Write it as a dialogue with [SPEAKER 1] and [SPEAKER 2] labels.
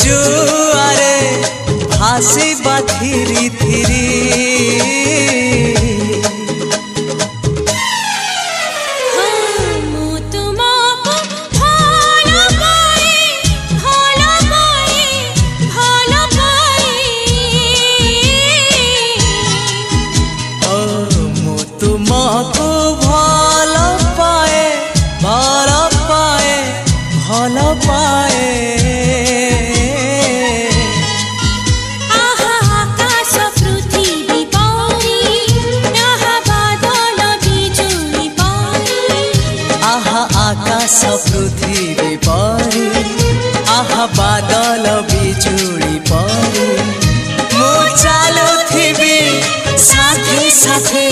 [SPEAKER 1] जुआरे भासिबा three three आकाश पृथ्वी परी आहा बादल बिजुली परी मु चालुथिबी साथे साथे